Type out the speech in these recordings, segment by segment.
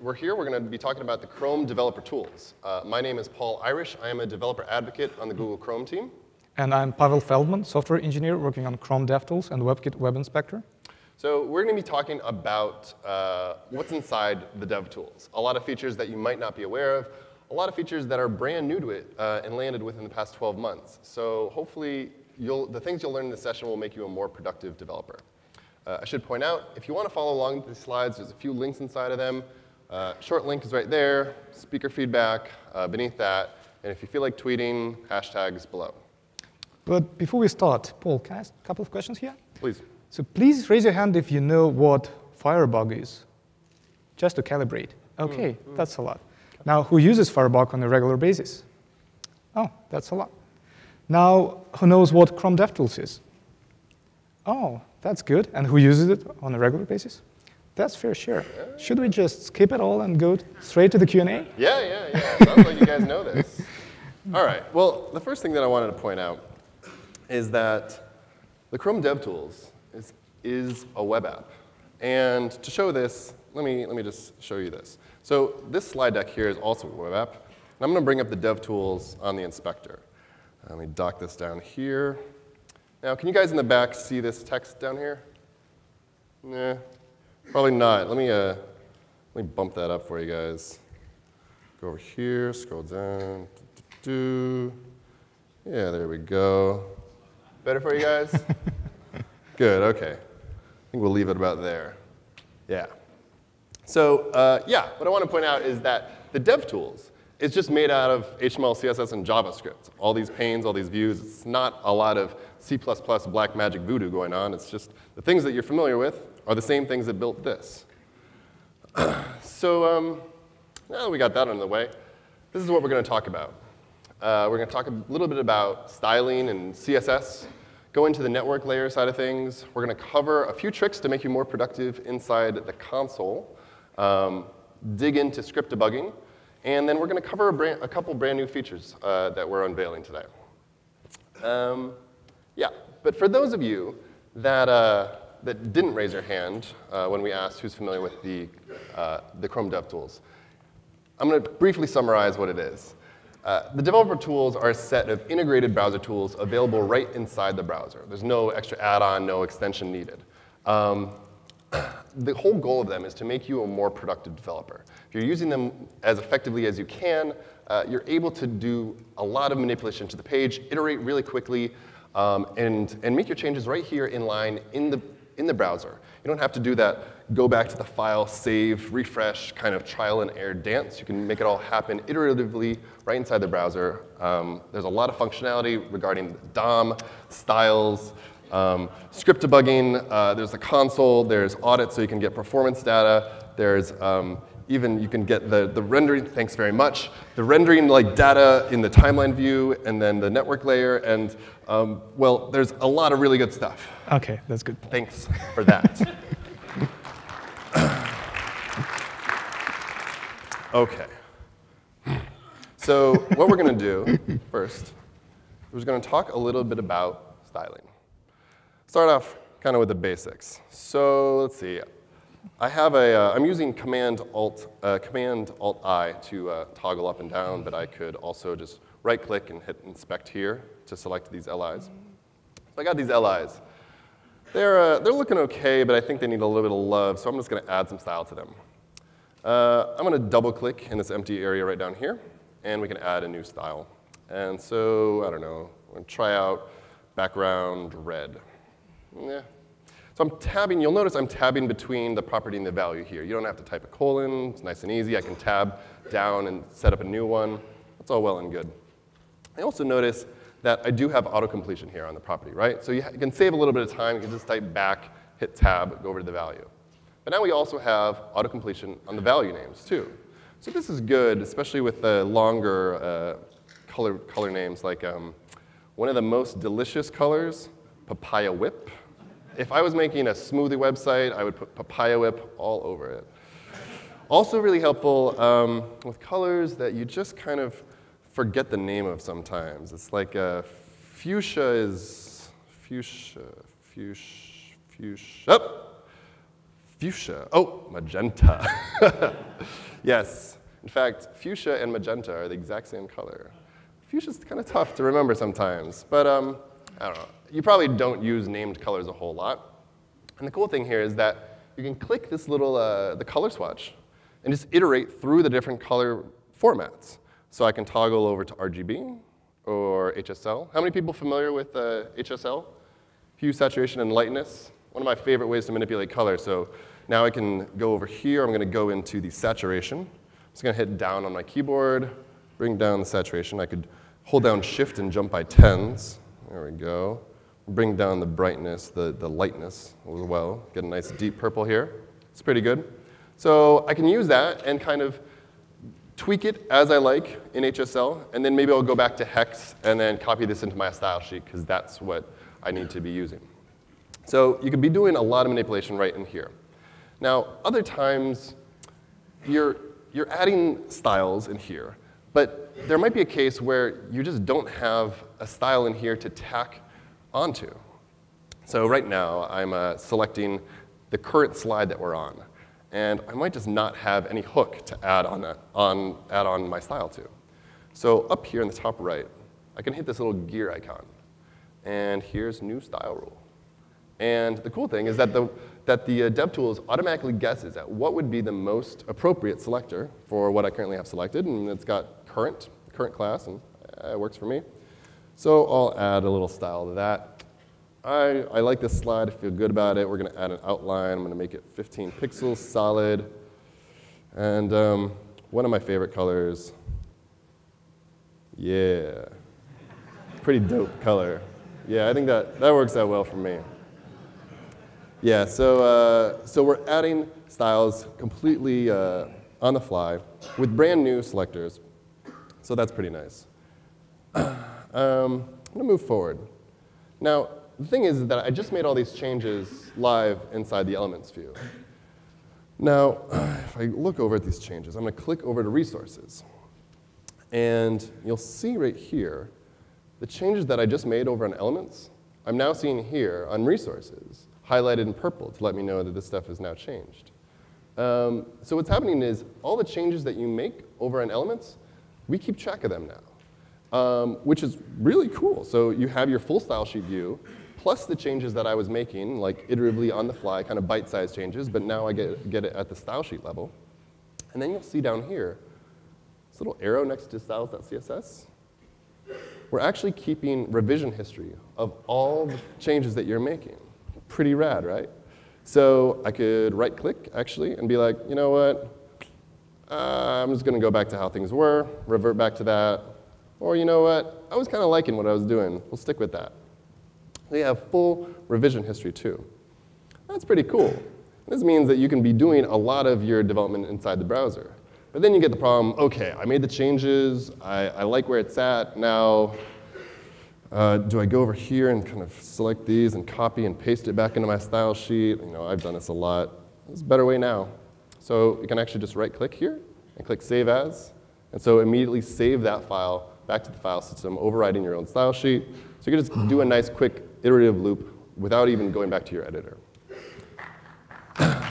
We're here. We're going to be talking about the Chrome developer tools. My name is Paul Irish. I am a developer advocate on the Google Chrome team. And I'm Pavel Feldman, software engineer working on Chrome DevTools and WebKit Web Inspector. So we're going to be talking about what's inside the DevTools. A lot of features that you might not be aware of, a lot of features that are brand new to it and landed within the past 12 months. So hopefully, the things you'll learn in this session will make you a more productive developer. I should point out, if you want to follow along with these slides, there's a few links inside of them. Short link is right there, speaker feedback beneath that, and if you feel like tweeting, hashtags below. But before we start, Paul, can I ask a couple of questions here? Please. So please raise your hand if you know what Firebug is, just to calibrate. OK, that's a lot. Now, who uses Firebug on a regular basis? Oh, that's a lot. Now, who knows what Chrome DevTools is? Oh, that's good. And who uses it on a regular basis? That's fair share. Should we just skip it all and go straight to the Q&A? Yeah. Sounds like you guys know this. All right. Well, the first thing that I wanted to point out is that the Chrome DevTools is a web app. And to show this, let me just show you this. So this slide deck here is also a web app. And I'm going to bring up the DevTools on the inspector. Let me dock this down here. Now, can you guys in the back see this text down here? Nah. Probably not. Let me bump that up for you guys. Go over here, scroll down. Yeah, there we go. Better for you guys? Good, OK. I think we'll leave it about there. Yeah. So what I want to point out is that the DevTools is just made out of HTML, CSS, and JavaScript. All these panes, all these views. It's not a lot of C++ black magic voodoo going on. It's just the things that you're familiar with are the same things that built this. So now that we got that out of the way, this is what we're going to talk about. We're going to talk a little bit about styling and CSS, go into the network layer side of things. We're going to cover a few tricks to make you more productive inside the console, dig into script debugging, and then we're going to cover a couple brand new features that we're unveiling today. But for those of you that didn't raise your hand when we asked who's familiar with the Chrome DevTools, I'm going to briefly summarize what it is. The developer tools are a set of integrated browser tools available right inside the browser. There's no extra add-on, no extension needed. The whole goal of them is to make you a more productive developer. If you're using them as effectively as you can, you're able to do a lot of manipulation to the page, iterate really quickly, and make your changes right here in line in the browser. You don't have to do that go back to the file, save, refresh, kind of trial and error dance. You can make it all happen iteratively right inside the browser. There's a lot of functionality regarding DOM, styles, script debugging. There's a console. There's audit, so you can get performance data. There's even you can get the rendering, thanks very much, the rendering like data in the timeline view, and then the network layer. And well, there's a lot of really good stuff. OK, that's good. Thanks for that. OK. So what we're going to do first, we're going to talk a little bit about styling. Start off kind of with the basics. So let's see. I'm using Command-Alt-I to toggle up and down, but I could also just right-click and hit Inspect here to select these LIs. So I got these LIs. They're looking OK, but I think they need a little bit of love, so I'm just going to add some style to them. I'm going to double-click in this empty area right down here, and we can add a new style. And so, I don't know, I'm going to try out background red. Yeah. So I'm tabbing. You'll notice I'm tabbing between the property and the value here. You don't have to type a colon. It's nice and easy. I can tab down and set up a new one. That's all well and good. I also notice that I do have auto-completion here on the property, right? So you can save a little bit of time. You can just type back, hit tab, go over to the value. But now we also have auto-completion on the value names, too. So this is good, especially with the longer color names, like one of the most delicious colors, Papaya Whip. If I was making a smoothie website, I would put Papaya Whip all over it. Also really helpful with colors that you just kind of forget the name of sometimes. It's like fuchsia is fuchsia. Fuchsia. Oh, magenta. Yes. In fact, fuchsia and magenta are the exact same color. Fuchsia's kind of tough to remember sometimes, but I don't know. You probably don't use named colors a whole lot. And the cool thing here is that you can click this little the color swatch and just iterate through the different color formats. So I can toggle over to RGB or HSL. How many people familiar with HSL? Hue, saturation, and lightness. One of my favorite ways to manipulate color. So now I can go over here. I'm going to go into the saturation. I'm just going to hit down on my keyboard, bring down the saturation. I could hold down Shift and jump by tens. There we go. Bring down the brightness, the lightness as well. Get a nice deep purple here. It's pretty good. So I can use that and kind of tweak it as I like in HSL, and then maybe I'll go back to Hex and then copy this into my style sheet, because that's what I need to be using. So you could be doing a lot of manipulation right in here. Now, other times, you're adding styles in here, but there might be a case where you just don't have a style in here to tack onto. So right now, I'm selecting the current slide that we're on. And I might just not have any hook to add on my style to. So up here in the top right, I can hit this little gear icon. And here's new style rule. And the cool thing is that the DevTools automatically guesses at what would be the most appropriate selector for what I currently have selected. And it's got current class, and it works for me. So I'll add a little style to that. I like this slide. I feel good about it. We're going to add an outline. I'm going to make it 15 pixels solid. And one of my favorite colors. Yeah. Pretty dope color. Yeah, I think that works out well for me. Yeah, so we're adding styles completely on the fly with brand new selectors. So that's pretty nice. I'm going to move forward. Now, the thing is that I just made all these changes live inside the Elements view. Now, if I look over at these changes, I'm going to click over to Resources. And you'll see right here, the changes that I just made over on Elements, I'm now seeing here on Resources, highlighted in purple to let me know that this stuff is now changed. So what's happening is all the changes that you make over on Elements, we keep track of them now, which is really cool. So you have your full style sheet view, plus the changes that I was making, like iteratively on the fly, kind of bite-sized changes, but now I get it at the style sheet level. And then you'll see down here, this little arrow next to styles.css. We're actually keeping revision history of all the changes that you're making. Pretty rad, right? So I could right-click, actually, and be like, you know what? I'm just going to go back to how things were, revert back to that. Or you know what? I was kind of liking what I was doing. We'll stick with that. They have full revision history, too. That's pretty cool. This means that you can be doing a lot of your development inside the browser. But then you get the problem, OK, I made the changes. I like where it's at. Now, do I go over here and kind of select these and copy and paste it back into my style sheet? You know, I've done this a lot. There's a better way now. So you can actually just right-click here and click Save As. And so immediately save that file back to the file system, overriding your own style sheet. So you can just do a nice, quick, iterative loop without even going back to your editor. Yes.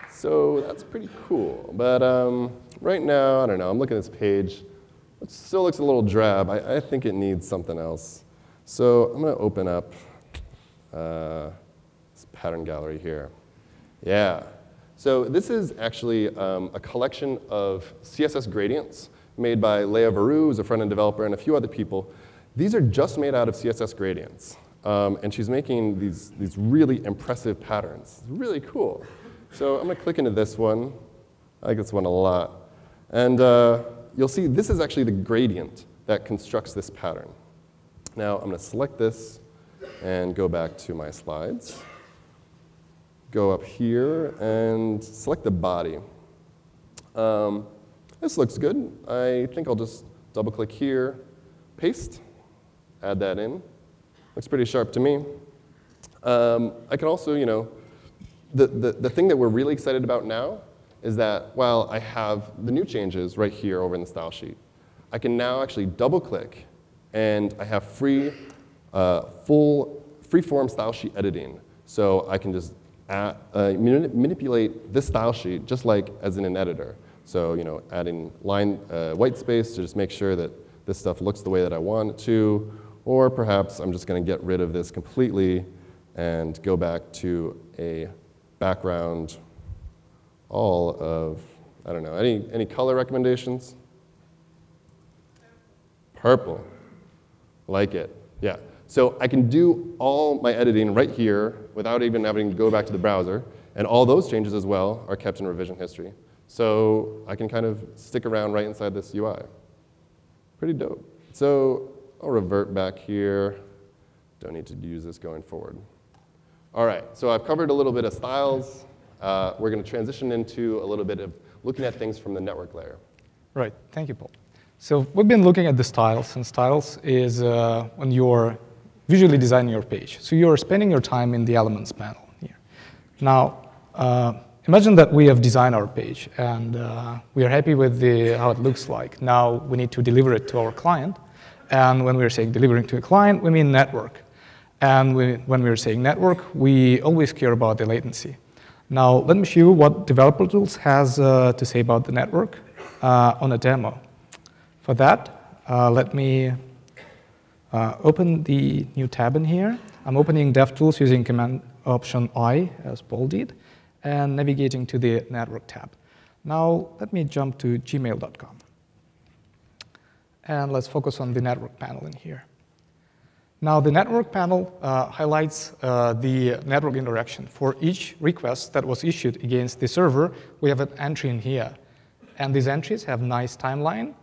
So that's pretty cool. But right now, I don't know. I'm looking at this page. It still looks a little drab. I think it needs something else. So I'm going to open up this pattern gallery here. Yeah. So this is actually a collection of CSS gradients made by Leah Veru, who's a front-end developer, and a few other people. These are just made out of CSS gradients. And she's making these really impressive patterns. It's really cool. So I'm going to click into this one. I like this one a lot. And you'll see this is actually the gradient that constructs this pattern. Now I'm going to select this and go back to my slides. Go up here and select the body. This looks good. I think I'll just double-click here, paste, add that in. Looks pretty sharp to me. I can also, you know, the thing that we're really excited about now is that while I have the new changes right here over in the style sheet, I can now actually double-click, and I have free full free-form style sheet editing. So I can just manipulate this style sheet just like as in an editor. So adding line white space to just make sure that this stuff looks the way that I want it to, or perhaps I'm just going to get rid of this completely and go back to a background all of, I don't know, any color recommendations? Purple. Like it, yeah. So I can do all my editing right here without even having to go back to the browser, and all those changes as well are kept in revision history. So I can kind of stick around right inside this UI. Pretty dope. So I'll revert back here. Don't need to use this going forward. All right, so I've covered a little bit of styles. We're going to transition into a little bit of looking at things from the network layer. Right, thank you, Paul. So we've been looking at the styles, and styles is when you're visually designing your page. So you're spending your time in the Elements panel here. Now, imagine that we have designed our page, and we are happy with how it looks like. Now we need to deliver it to our client. And when we're saying delivering to a client, we mean network. And when we're saying network, we always care about the latency. Now, let me show you what Developer Tools has to say about the network on a demo. For that, let me open the new tab in here. I'm opening DevTools using Command Option I, as Paul did, and navigating to the Network tab. Now, let me jump to gmail.com. And let's focus on the Network panel in here. Now, the Network panel highlights the network interaction. For each request that was issued against the server, we have an entry in here. And these entries have nice timeline,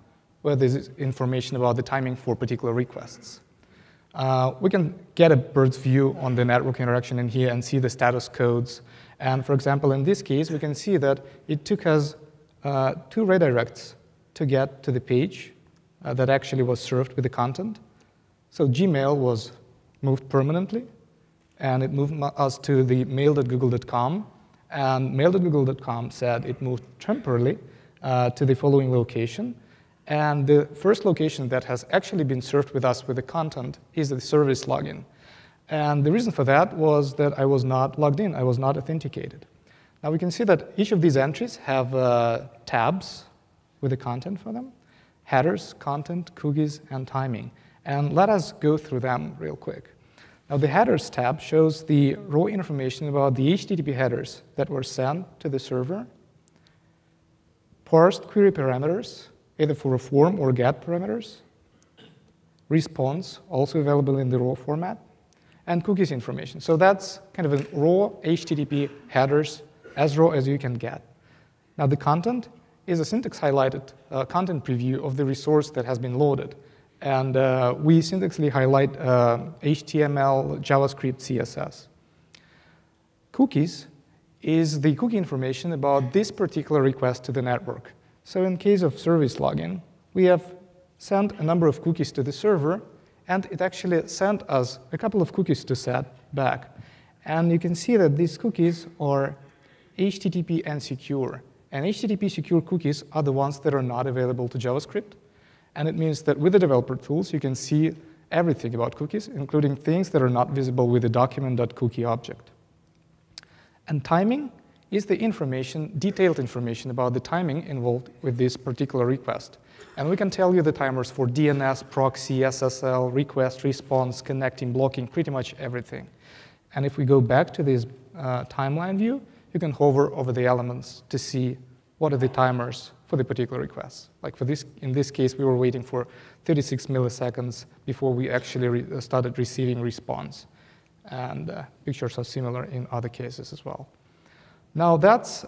where there's information about the timing for particular requests. We can get a bird's view on the network interaction in here and see the status codes. And for example, in this case, we can see that it took us 2 redirects to get to the page that actually was served with the content. So Gmail was moved permanently, and it moved us to the mail.google.com. And mail.google.com said it moved temporarily to the following location. And the first location that has actually been served with us with the content is the service login. And the reason for that was that I was not logged in. I was not authenticated. Now we can see that each of these entries have tabs with the content for them: headers, content, cookies, and timing. And let us go through them real quick. Now the headers tab shows the raw information about the HTTP headers that were sent to the server, parsed query parameters, either for a form or GET parameters, response, also available in the raw format, and cookies information. So that's kind of a raw HTTP headers, as raw as you can get. Now the content is a syntax highlighted content preview of the resource that has been loaded. And we syntaxically highlight HTML, JavaScript, CSS. Cookies is the cookie information about this particular request to the network. So in case of service login, we have sent a number of cookies to the server, and it actually sent us a couple of cookies to set back. And you can see that these cookies are HTTP and secure. And HTTP secure cookies are the ones that are not available to JavaScript. And it means that with the developer tools, you can see everything about cookies, including things that are not visible with the document.cookie object. And timing is the information, detailed information about the timing involved with this particular request. And we can tell you the timers for DNS, proxy, SSL, request, response, connecting, blocking, pretty much everything. And if we go back to this timeline view, you can hover over the elements to see what are the timers for the particular requests. Like for this, in this case, we were waiting for 36 milliseconds before we actually started receiving response. And pictures are similar in other cases as well. Now that's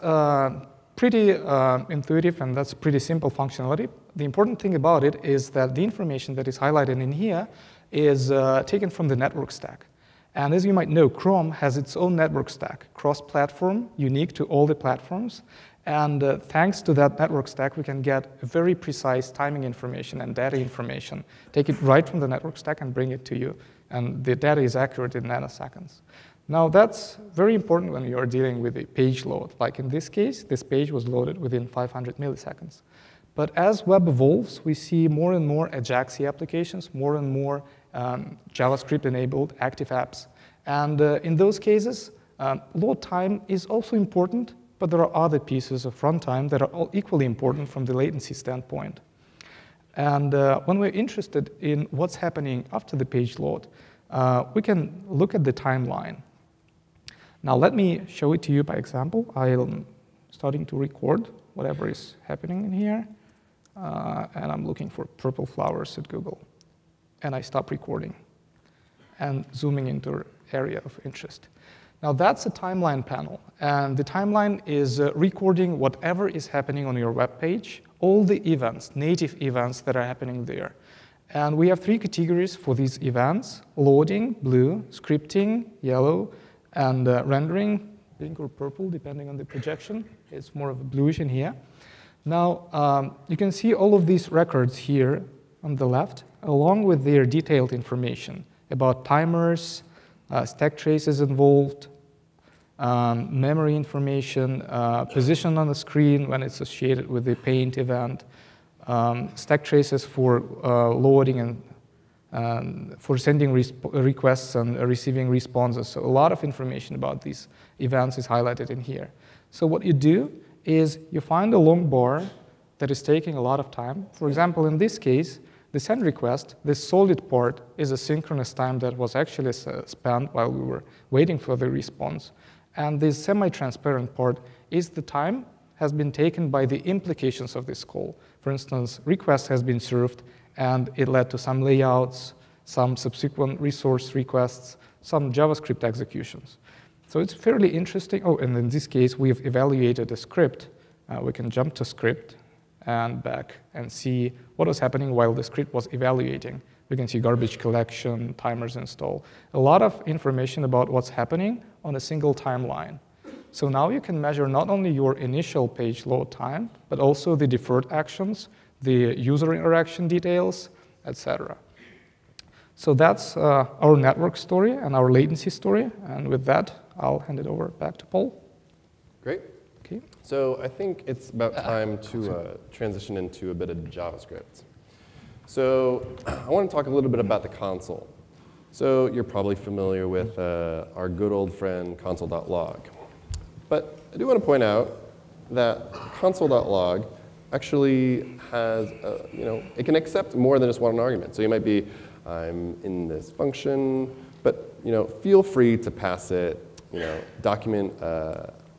pretty intuitive, and that's pretty simple functionality. The important thing about it is that the information that is highlighted in here is taken from the network stack. And as you might know, Chrome has its own network stack, cross-platform, unique to all the platforms. And thanks to that network stack, we can get very precise timing information and data information. Take it right from the network stack and bring it to you. And the data is accurate in nanoseconds. Now, that's very important when you are dealing with a page load. Like in this case, this page was loaded within 500 milliseconds. But as web evolves, we see more and more AJAX applications, more and more JavaScript-enabled active apps. And in those cases, load time is also important, but there are other pieces of runtime that are all equally important from the latency standpoint. And when we're interested in what's happening after the page load, we can look at the timeline. Now, let me show it to you by example. I'm starting to record whatever is happening in here. And I'm looking for purple flowers at Google. And I stop recording and zooming into area of interest. Now, that's a timeline panel. And the timeline is recording whatever is happening on your web page, all the events, native events that are happening there. And we have 3 categories for these events: loading, blue; scripting, yellow; and rendering, pink or purple, depending on the projection. It's more of a bluish in here. Now, you can see all of these records here on the left, along with their detailed information about timers, stack traces involved, memory information, position on the screen when it's associated with the paint event, stack traces for loading and for sending requests and receiving responses. So a lot of information about these events is highlighted in here. So what you do is you find a long bar that is taking a lot of time. For example, in this case, the send request, this solid part, is a synchronous time that was actually spent while we were waiting for the response. And this semi-transparent part is the time has been taken by the implications of this call. For instance, request has been served, and it led to some layouts, some subsequent resource requests, some JavaScript executions. So it's fairly interesting. Oh, and in this case, we've evaluated a script. We can jump to script and back and see what was happening while the script was evaluating. We can see garbage collection, timers install, a lot of information about what's happening on a single timeline. So now you can measure not only your initial page load time, but also the deferred actions, the user interaction details, etc. So that's our network story and our latency story. And with that, I'll hand it over back to Paul. Great. Okay. So I think it's about time to transition into a bit of JavaScript. So I want to talk a little bit about the console. So you're probably familiar with our good old friend console.log. But I do want to point out that console.log actually has, it can accept more than just one argument. So you might be, I'm in this function, but feel free to pass it, document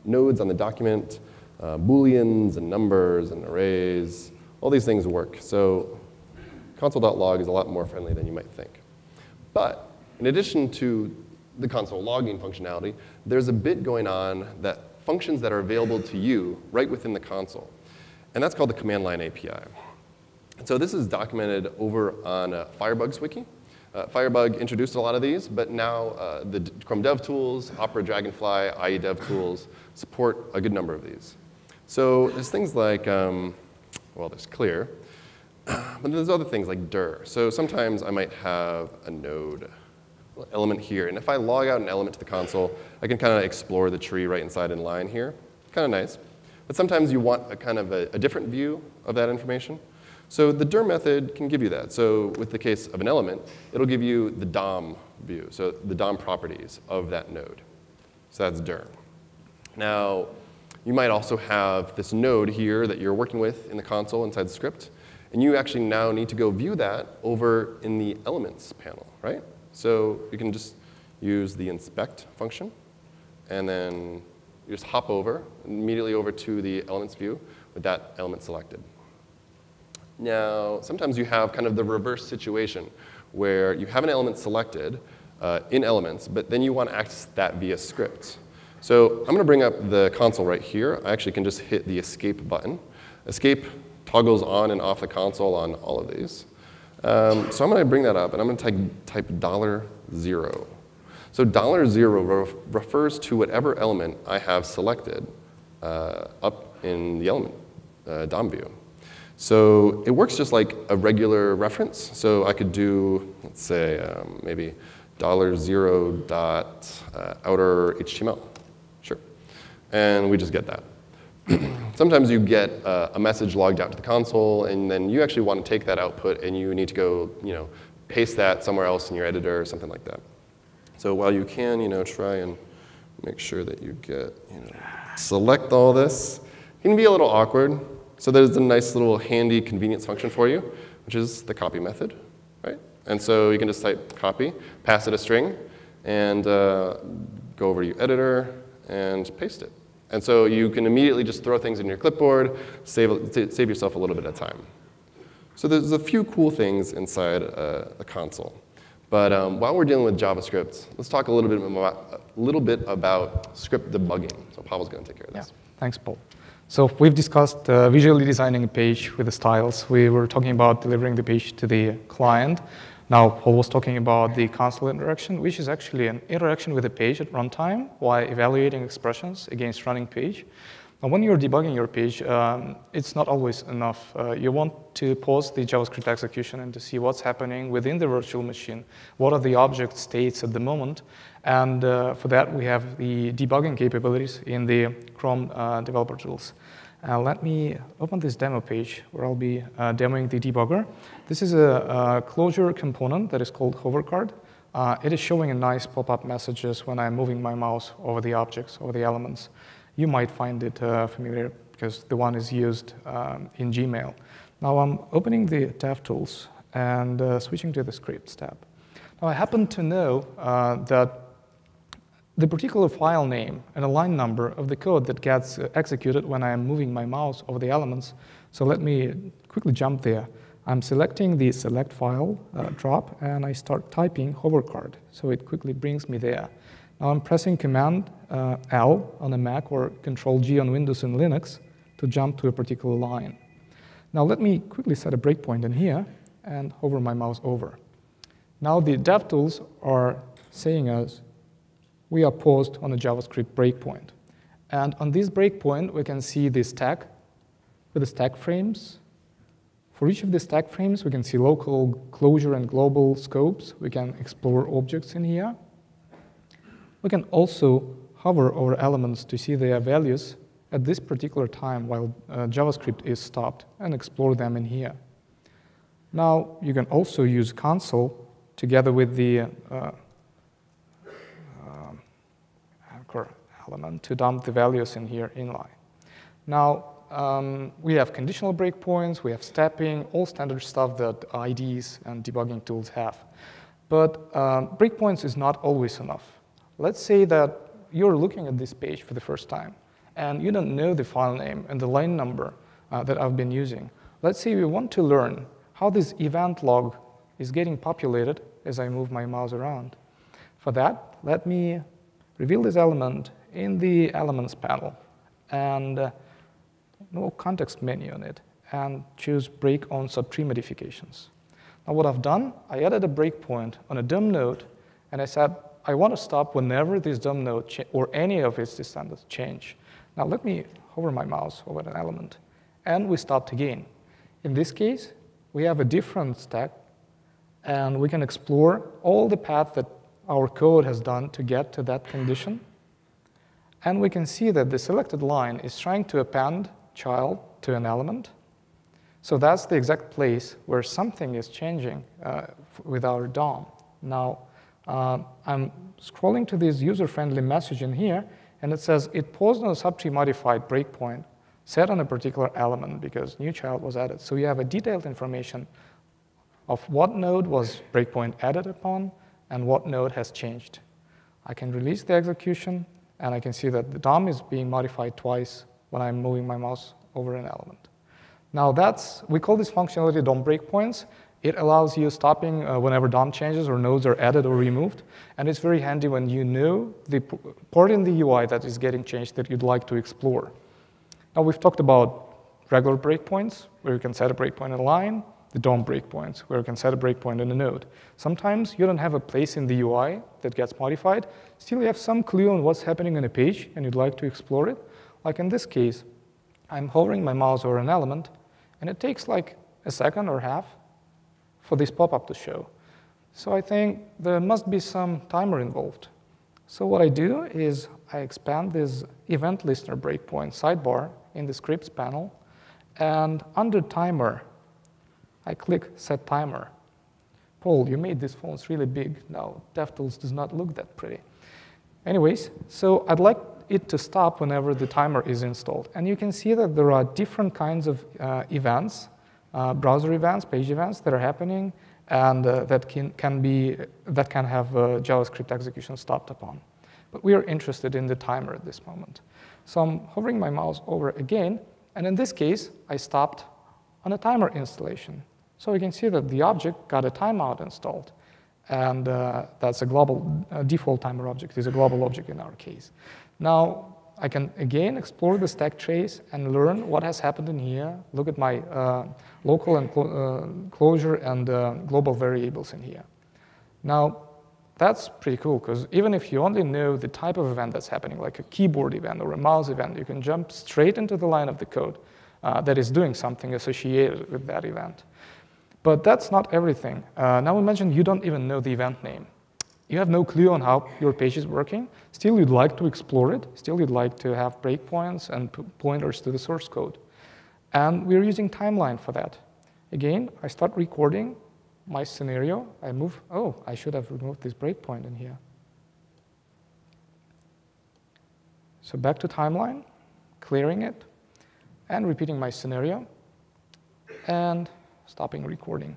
nodes on the document, booleans and numbers and arrays. All these things work. So console.log is a lot more friendly than you might think. But in addition to the console logging functionality, there's a bit going on that functions that are available to you right within the console. And that's called the command line API. And so this is documented over on Firebugs wiki. Firebug introduced a lot of these, but now the Chrome DevTools, Opera Dragonfly, IE DevTools support a good number of these. So there's things like, well, there's clear, but there's other things like dir. So sometimes I might have a node element here, and if I log out an element to the console, I can kind of explore the tree right inside in line here. Kind of nice. But sometimes you want a kind of a different view of that information. So the dir method can give you that. So with the case of an element, it'll give you the DOM view, so the DOM properties of that node. So that's dir. Now, you might also have this node here that you're working with in the console inside the script, and you actually now need to go view that over in the elements panel, right? So you can just use the inspect function, and then you just hop over, immediately over to the elements view with that element selected. Now, sometimes you have kind of the reverse situation where you have an element selected in elements, but then you want to access that via script. So I'm going to bring up the console right here. I actually can just hit the escape button. Escape toggles on and off the console on all of these. So I'm going to bring that up, and I'm going to type $0. So $0 refers to whatever element I have selected up in the element DOM view. So it works just like a regular reference. So I could do, let's say, maybe $0.outer HTML. Sure. And we just get that. Sometimes you get a message logged out to the console, and then you actually want to take that output, and you need to go paste that somewhere else in your editor or something like that. So while you can, try and make sure that you get, select all this. It can be a little awkward. So there's a nice little handy convenience function for you, which is the copy method, right? And so you can just type copy, pass it a string, and go over to your editor and paste it. And so you can immediately just throw things in your clipboard, save yourself a little bit of time. So there's a few cool things inside the console. But while we're dealing with JavaScript, let's talk a little bit about script debugging. So Pavel's going to take care of this. Yeah. Thanks, Paul. So we've discussed visually designing a page with the styles. We were talking about delivering the page to the client. Now, Paul was talking about the console interaction, which is actually an interaction with the page at runtime while evaluating expressions against running page. Now, when you're debugging your page, it's not always enough. You want to pause the JavaScript execution and to see what's happening within the virtual machine. What are the object states at the moment? And for that, we have the debugging capabilities in the Chrome developer tools. Let me open this demo page where I'll be demoing the debugger. This is a Clojure component that is called HoverCard. It is showing a nice pop-up messages when I'm moving my mouse over the objects, over the elements. You might find it familiar because the one is used in Gmail. Now I'm opening the DevTools and switching to the Scripts tab. Now I happen to know that the particular file name and a line number of the code that gets executed when I am moving my mouse over the elements. So let me quickly jump there. I'm selecting the select file drop, and I start typing HoverCard. So it quickly brings me there. Now I'm pressing Command L on a Mac or Control G on Windows and Linux to jump to a particular line. Now let me quickly set a breakpoint in here and hover my mouse over. Now the DevTools are saying us we are paused on a JavaScript breakpoint. And on this breakpoint, we can see the stack with the stack frames. For each of the stack frames, we can see local, Clojure, and global scopes. We can explore objects in here. We can also hover over elements to see their values at this particular time while JavaScript is stopped and explore them in here. Now, you can also use console together with the anchor element to dump the values in here inline. Now, we have conditional breakpoints, we have stepping, all standard stuff that IDEs and debugging tools have. But breakpoints is not always enough. Let's say that you're looking at this page for the first time, and you don't know the file name and the line number that I've been using. Let's say we want to learn how this event log is getting populated as I move my mouse around. For that, let me reveal this element in the Elements panel and no context menu on it, and choose Break on Subtree Modifications. Now what I've done, I added a breakpoint on a DOM node, and I said, I want to stop whenever this DOM node or any of its descendants change. Now let me hover my mouse over an element, and we stopped again. In this case, we have a different stack, and we can explore all the path that our code has done to get to that condition. And we can see that the selected line is trying to append child to an element. So that's the exact place where something is changing with our DOM. Now, I'm scrolling to this user-friendly message in here, and it says it paused on a subtree modified breakpoint set on a particular element because new child was added. So you have a detailed information of what node was breakpoint added upon and what node has changed. I can release the execution, and I can see that the DOM is being modified twice when I'm moving my mouse over an element. Now we call this functionality DOM breakpoints. It allows you stopping whenever DOM changes or nodes are added or removed. And it's very handy when you know the part in the UI that is getting changed that you'd like to explore. Now we've talked about regular breakpoints, where you can set a breakpoint in a line, the DOM breakpoints, where you can set a breakpoint in a node. Sometimes you don't have a place in the UI that gets modified. Still, you have some clue on what's happening on a page, and you'd like to explore it. Like in this case, I'm hovering my mouse over an element, and it takes like a second or half for this pop-up to show. So I think there must be some timer involved. So what I do is I expand this event listener breakpoint sidebar in the scripts panel, and under timer, I click Set Timer. Paul, you made these phones really big. Now, DevTools does not look that pretty. Anyways, so I'd like it to stop whenever the timer is installed. And you can see that there are different kinds of events, browser events, page events that are happening, and that can have JavaScript execution stopped upon. But we are interested in the timer at this moment. So I'm hovering my mouse over again, and in this case, I stopped on a timer installation. So you can see that the object got a timeout installed. And that's a global default timer object, is a global object in our case. Now, I can again explore the stack trace and learn what has happened in here, look at my local and closure and global variables in here. Now, that's pretty cool, because even if you only know the type of event that's happening, like a keyboard event or a mouse event, you can jump straight into the line of the code that is doing something associated with that event. But that's not everything. Now imagine you don't even know the event name. You have no clue on how your page is working. Still, you'd like to explore it. Still, you'd like to have breakpoints and pointers to the source code. And we're using timeline for that. Again, I start recording my scenario. I move. Oh, I should have removed this breakpoint in here. So back to timeline, clearing it, and repeating my scenario, and stopping recording.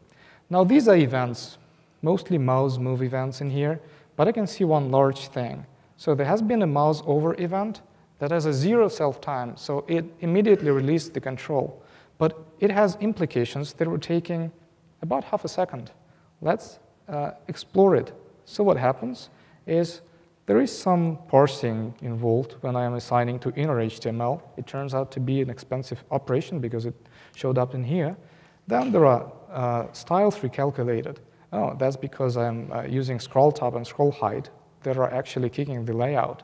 Now, these are events, mostly mouse move events in here, but I can see one large thing. So there has been a mouse over event that has a 0 self-time, so it immediately released the control. But it has implications that were taking about half a second. Let's explore it. So what happens is there is some parsing involved when I am assigning to inner HTML. It turns out to be an expensive operation because it showed up in here. Then there are styles recalculated. Oh, that's because I'm using scroll top and scroll height that are actually kicking the layout.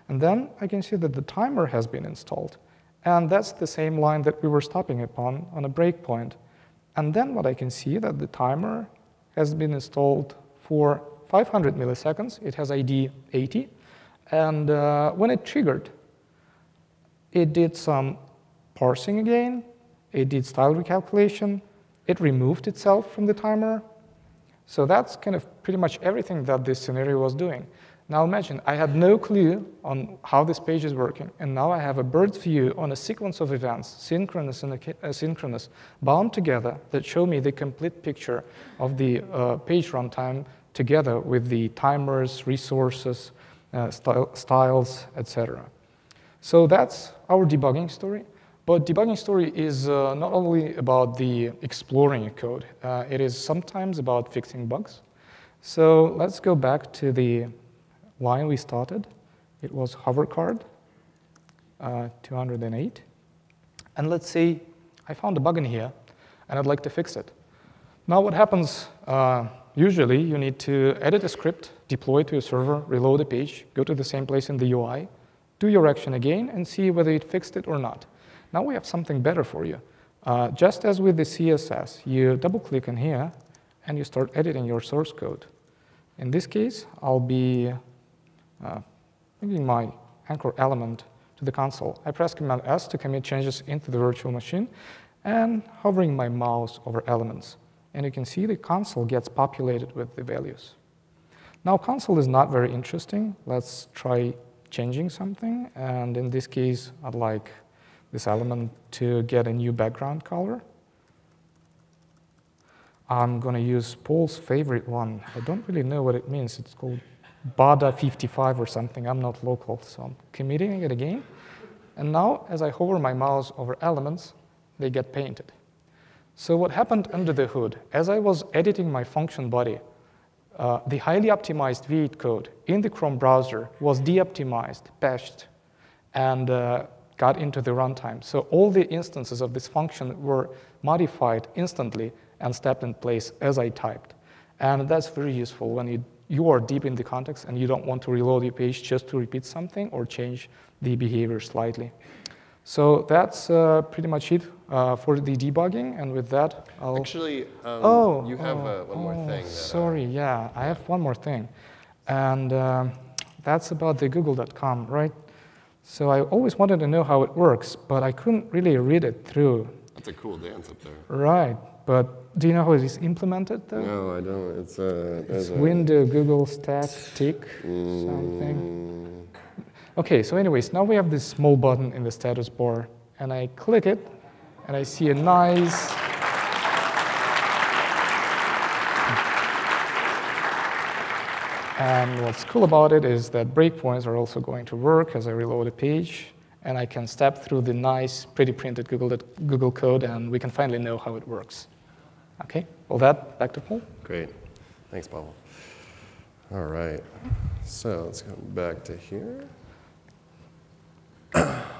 And then I can see that the timer has been installed. And that's the same line that we were stopping upon on a breakpoint. And then what I can see that the timer has been installed for 500 milliseconds. It has ID 80. And when it triggered, it did some parsing again. It did style recalculation. It removed itself from the timer. So that's kind of pretty much everything that this scenario was doing. Now imagine, I had no clue on how this page is working, and now I have a bird's view on a sequence of events, synchronous and asynchronous, bound together that show me the complete picture of the page runtime together with the timers, resources, styles, etc. So that's our debugging story. But debugging story is not only about the exploring code. It is sometimes about fixing bugs. So let's go back to the line we started. It was hover card 208. And let's say I found a bug in here, and I'd like to fix it. Now what happens, usually you need to edit a script, deploy to a server, reload a page, go to the same place in the UI, do your action again, and see whether it fixed it or not. Now we have something better for you. Just as with the CSS, you double-click in here, and you start editing your source code. In this case, I'll be bringing my anchor element to the console. I press Command S to commit changes into the virtual machine, and hovering my mouse over elements. And you can see the console gets populated with the values. Now, console is not very interesting. Let's try changing something. And in this case, I'd like this element to get a new background color. I'm going to use Paul's favorite one. I don't really know what it means. It's called Bada55 or something. I'm not local, so I'm committing it again. And now, as I hover my mouse over elements, they get painted. So what happened under the hood? As I was editing my function body, the highly optimized V8 code in the Chrome browser was de-optimized, patched, and got into the runtime. So all the instances of this function were modified instantly and stepped in place as I typed. And that's very useful when you are deep in the context and you don't want to reload your page just to repeat something or change the behavior slightly. So that's pretty much it for the debugging. And with that, I'll... Actually, you have one more thing. Sorry, yeah, I have one more thing. And that's about the google.com, right? So I always wanted to know how it works, but I couldn't really read it through. That's a cool dance up there. Right. But do you know how it is implemented, though? No, I don't. It's window Google static something. OK, so anyways, now we have this small button in the status bar. And I click it, and I see a nice And what's cool about it is that breakpoints are also going to work as I reload a page. And I can step through the nice, pretty printed Google code, and we can finally know how it works. OK, well, that, back to Paul. Great. Thanks, Pavel. All right. So let's go back to here.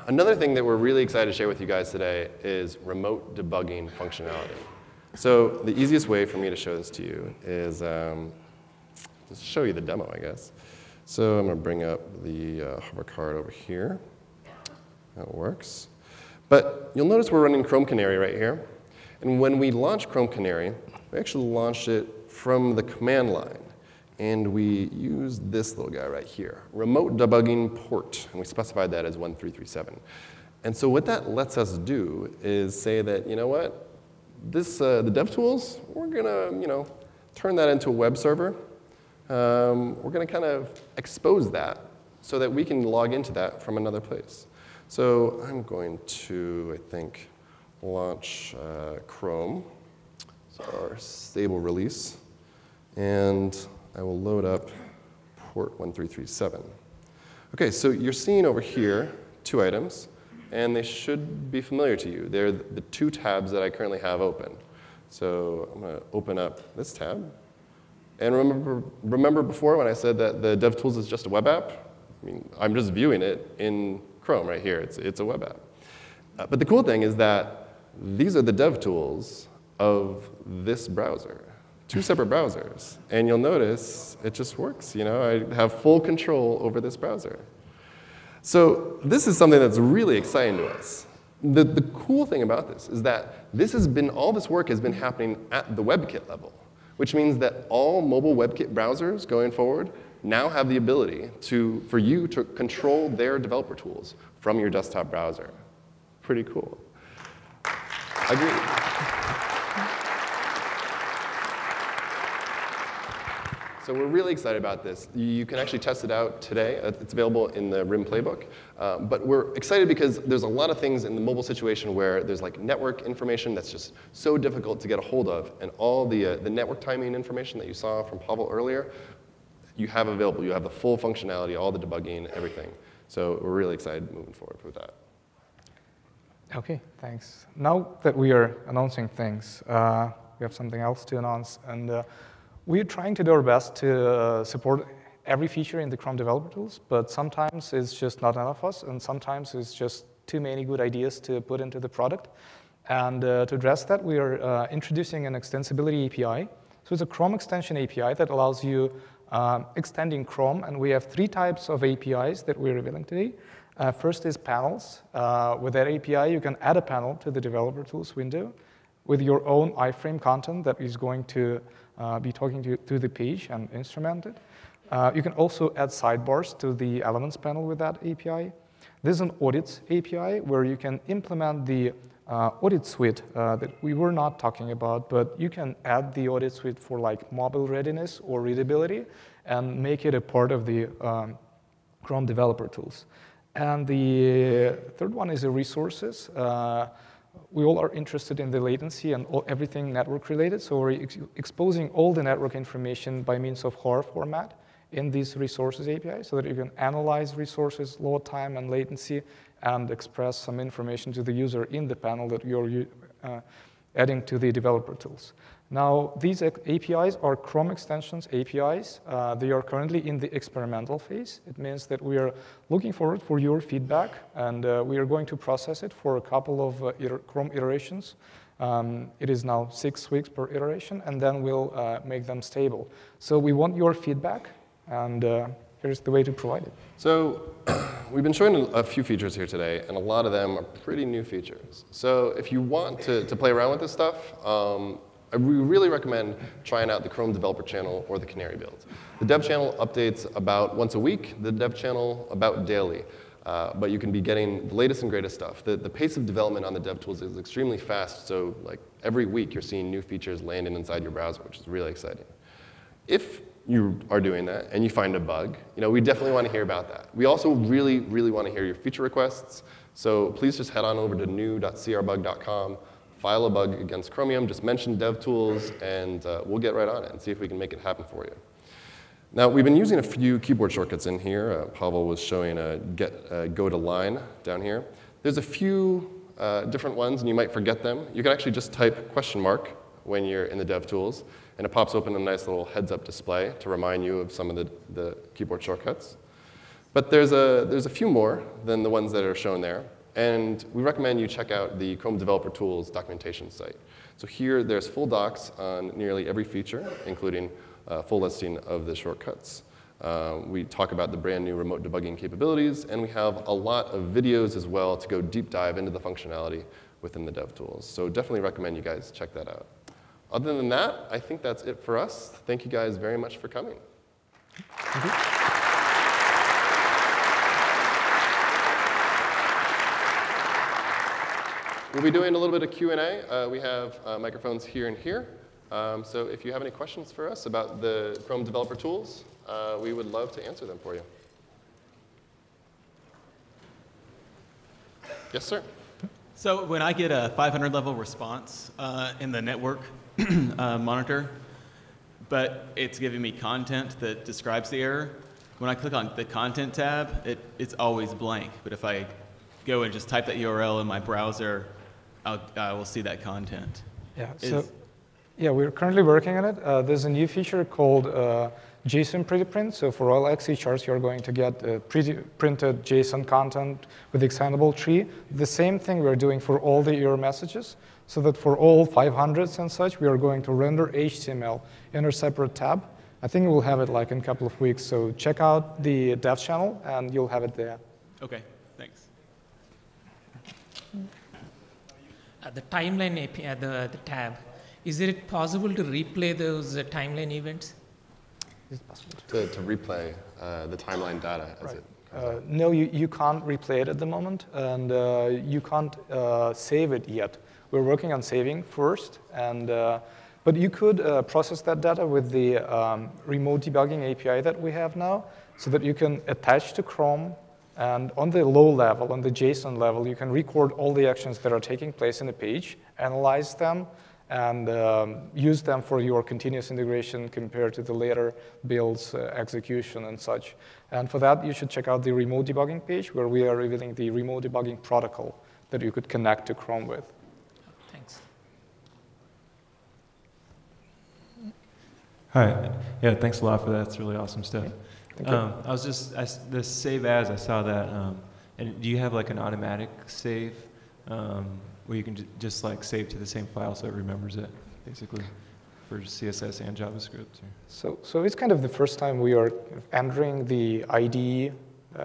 Another thing that we're really excited to share with you guys today is remote debugging functionality. So the easiest way for me to show this to you is just show you the demo, I guess. So I'm going to bring up the hover card over here. That works. But you'll notice we're running Chrome Canary right here. And when we launch Chrome Canary, we actually launched it from the command line. And we use this little guy right here, remote debugging port. And we specified that as 1337. And so what that lets us do is say that, you know what, this, the DevTools, we're going to turn that into a web server. We're going to kind of expose that so that we can log into that from another place. So I'm going to, I think, launch Chrome, so our stable release. And I will load up port 1337. OK, so you're seeing over here 2 items. And they should be familiar to you. They're the 2 tabs that I currently have open. So I'm going to open up this tab. And remember before when I said that the DevTools is just a web app? I mean, I'm just viewing it in Chrome right here. It's a web app. But the cool thing is that these are the DevTools of this browser. 2 separate browsers. And you'll notice it just works. I have full control over this browser. So this is something that's really exciting to us. The cool thing about this is that all this work has been happening at the WebKit level, which means that all mobile WebKit browsers going forward now have the ability for you to control their developer tools from your desktop browser. Pretty cool. Agreed. So we're really excited about this. You can actually test it out today. It's available in the RIM playbook. But we're excited because there's a lot of things in the mobile situation where there's like network information that's just so difficult to get a hold of. And all the network timing information that you saw from Pavel earlier, you have available. You have the full functionality, all the debugging, everything. So we're really excited moving forward with that. OK, thanks. Now that we are announcing things, we have something else to announce. And we're trying to do our best to support every feature in the Chrome Developer Tools, but sometimes it's just not enough of us, and sometimes it's just too many good ideas to put into the product. And to address that, we are introducing an extensibility API. So it's a Chrome extension API that allows you extending Chrome, and we have 3 types of APIs that we're revealing today. First is panels. With that API, you can add a panel to the Developer Tools window with your own iframe content that is going to be talking to the page and instrument it. You can also add sidebars to the Elements panel with that API. There's an Audits API where you can implement the audit suite that we were not talking about, but you can add the audit suite for like mobile readiness or readability and make it a part of the Chrome Developer Tools. And the third one is the resources. We all are interested in the latency and everything network related, so we're exposing all the network information by means of HAR format in these resources API so that you can analyze resources, load time, and latency, and express some information to the user in the panel that you're adding to the developer tools. Now, these APIs are Chrome extensions APIs. They are currently in the experimental phase. It means that we are looking forward for your feedback, and we are going to process it for a couple of Chrome iterations. It is now 6 weeks per iteration, and then we'll make them stable. So we want your feedback, and here's the way to provide it. So we've been showing a few features here today, and a lot of them are pretty new features. So if you want to play around with this stuff, I really recommend trying out the Chrome Developer Channel or the Canary build. The Dev Channel updates about once a week, the Dev Channel about daily. But you can be getting the latest and greatest stuff. The pace of development on the DevTools is extremely fast, so like Every week, you're seeing new features landing inside your browser, which is really exciting. If you are doing that and you find a bug, we definitely want to hear about that. We also really, really want to hear your feature requests. So please just head on over to new.crbug.com, file a bug against Chromium, just mention DevTools, and we'll get right on it and see if we can make it happen for you. Now, we've been using a few keyboard shortcuts in here. Pavel was showing a go to line down here. There's a few different ones, and you might forget them. You can actually just type question mark when you're in the DevTools, and it pops open a nice little heads-up display to remind you of some of the keyboard shortcuts. But there's a few more than the ones that are shown there, and we recommend you check out the Chrome Developer Tools documentation site. So here, there's full docs on nearly every feature, including a full listing of the shortcuts. We talk about the brand new remote debugging capabilities, and we have a lot of videos as well to go deep dive into the functionality within the DevTools. So definitely recommend you guys check that out. Other than that, I think that's it for us. Thank you guys very much for coming. Thank you. We'll be doing a little bit of Q&A. We have microphones here and here. So if you have any questions for us about the Chrome Developer Tools, we would love to answer them for you. Yes, sir. So when I get a 500 level response in the network monitor, but it's giving me content that describes the error, when I click on the content tab, it's always blank. But if I go and just type that URL in my browser, I will see that content. Yeah, we're currently working on it. There's a new feature called JSON pretty-print. So for all XC charts, you're going to get pre-printed JSON content with the extendable tree. The same thing we're doing for all the error messages, so that for all 500s and such, we are going to render HTML in a separate tab. I think we'll have it like in a couple of weeks. So check out the dev channel, and you'll have it there. OK, thanks. The timeline API, the tab, is it possible to replay those timeline events? Is it possible To replay the timeline data as it comes out. No, you can't replay it at the moment, and you can't save it yet. We're working on saving first, and but you could process that data with the remote debugging API that we have now, so that you can attach to Chrome, and on the low level, on the JSON level, you can record all the actions that are taking place in the page, analyze them, and use them for your continuous integration compared to the later builds, execution, and such. And for that, you should check out the remote debugging page, where we are revealing the remote debugging protocol that you could connect to Chrome with. Thanks. Hi. Yeah, thanks a lot for that. It's really awesome stuff. Thank you. I was the save as, I saw that. And do you have like an automatic save where you can just like save to the same file so it remembers it, basically, for CSS and JavaScript? Or? So it's kind of the first time we are entering the IDE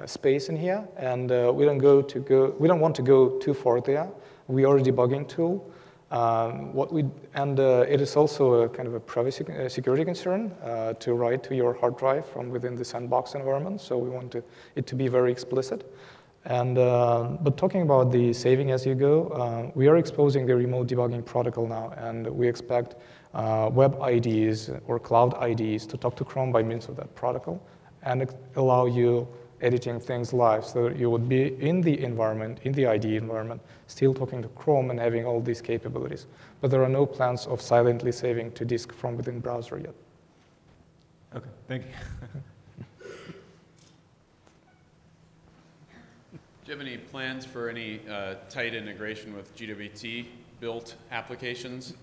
space in here, and we don't want to go too far there. We are a debugging tool. It is also a kind of a privacy security concern to write to your hard drive from within the sandbox environment. So we want it to be very explicit. And but talking about the saving as you go, we are exposing the remote debugging protocol now, and we expect web IDs or cloud IDs to talk to Chrome by means of that protocol and allow you editing things live, so that you would be in the environment, in the IDE environment, still talking to Chrome and having all these capabilities. But there are no plans of silently saving to disk from within browser yet. OK, thank you. Do you have any plans for any tight integration with GWT-built applications?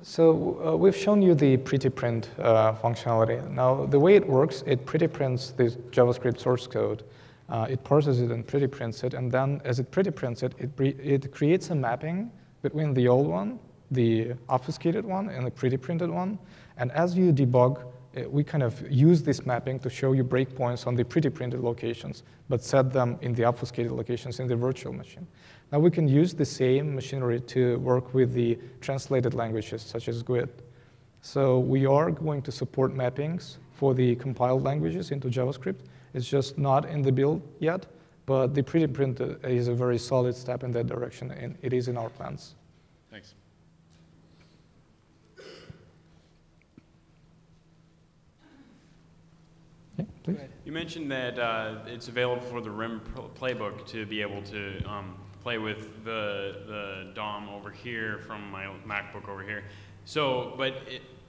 So we've shown you the pretty-print functionality. Now, the way it works, it pretty-prints this JavaScript source code. It parses it and pretty-prints it, and then as it pretty-prints it, it creates a mapping between the old one, the obfuscated one, and the pretty-printed one. And as you debug, we kind of use this mapping to show you breakpoints on the pretty-printed locations, but set them in the obfuscated locations in the virtual machine. Now we can use the same machinery to work with the translated languages, such as GWT. So we are going to support mappings for the compiled languages into JavaScript. It's just not in the build yet, but the pretty-print is a very solid step in that direction, and it is in our plans. Thanks. please. You mentioned that it's available for the RIM playbook to be able to play with the DOM over here from my MacBook over here. So,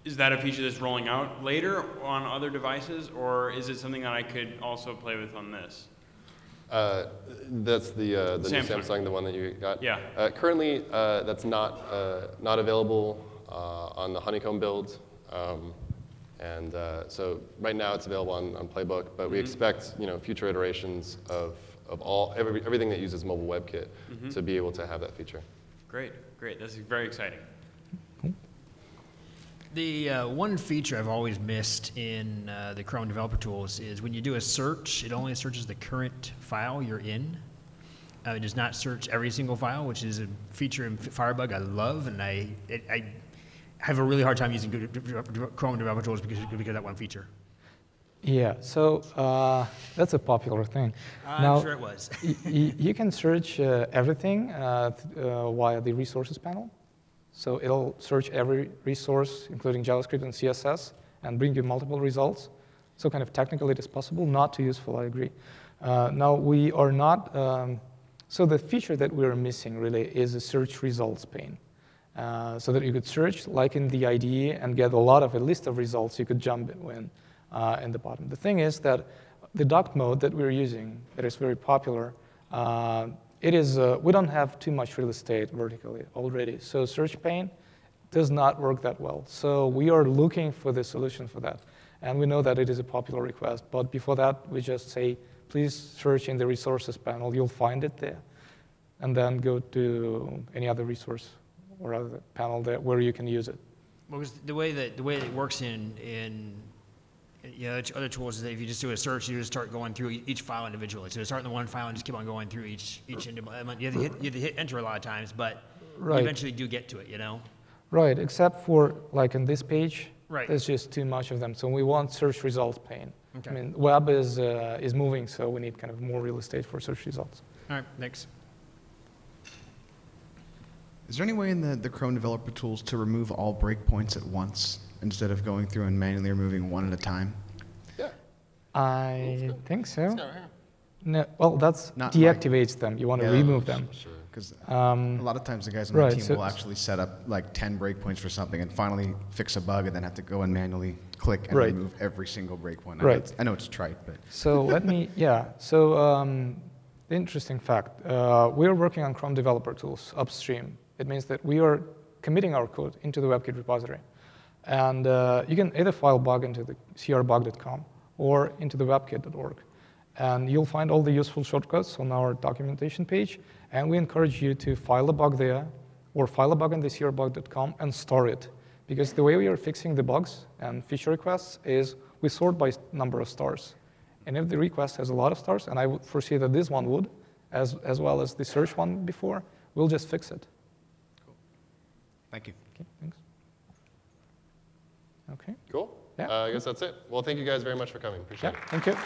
is that a feature that's rolling out later on other devices, or is it something that I could also play with on this? That's the new Samsung, the one that you got? Yeah. Currently, that's not available on the Honeycomb build. So right now it's available on Playbook, but we expect future iterations of everything that uses Mobile WebKit to be able to have that feature. Great, great. That's very exciting. The one feature I've always missed in the Chrome Developer Tools is when you do a search, it only searches the current file you're in. It does not search every single file, which is a feature in Firebug I love, and I have a really hard time using Chrome Developer Tools because of that one feature. Yeah, so that's a popular thing. I'm sure it was. You can search everything via the resources panel. So it'll search every resource, including JavaScript and CSS, and bring you multiple results. So kind of technically it is possible, not too useful, I agree. Now we are not, so the feature that we're missing really is a search results pane. So that you could search like in the IDE and get a list of results you could jump in the bottom. The thing is that the docked mode that we're using, that is very popular, we don't have too much real estate vertically already. So search pane does not work that well. So we are looking for the solution for that. And we know that it is a popular request. But before that, we just say, please search in the resources panel. You'll find it there. And then go to any other resource or other panel there where you can use it. Well, because the way that it works in other tools is that if you just do a search, you just start going through each file individually. So you start in the one file and just keep on going through each individual. You have to hit enter a lot of times, but you eventually do get to it, Right, except for like in this page, right. There's just too much of them. So we want search results pane. Okay. I mean, web is moving, so we need kind of more real estate for search results. All right, next. Is there any way in the Chrome Developer Tools to remove all breakpoints at once instead of going through and manually removing one at a time? Yeah. I think so. Let's go right here. No, well, that's Not deactivates them. You want to remove them. Sure. Because a lot of times the guys on my team so will actually set up like 10 breakpoints for something and finally fix a bug and then have to go and manually click and remove every single breakpoint. I know it's trite, but. So let me, So the interesting fact, we're working on Chrome Developer Tools upstream. It means that we are committing our code into the WebKit repository. And you can either file bug into the crbug.com or into the webkit.org. And you'll find all the useful shortcuts on our documentation page. And we encourage you to file a bug there or file a bug in the crbug.com and store it. Because the way we are fixing the bugs and feature requests is we sort by number of stars. And if the request has a lot of stars, and I would foresee that this one would, as well as the search one before, we'll just fix it. Thank you. Okay, thanks. Okay. Cool. Yeah. I guess that's it. Well, thank you guys very much for coming. Appreciate it. Thank you.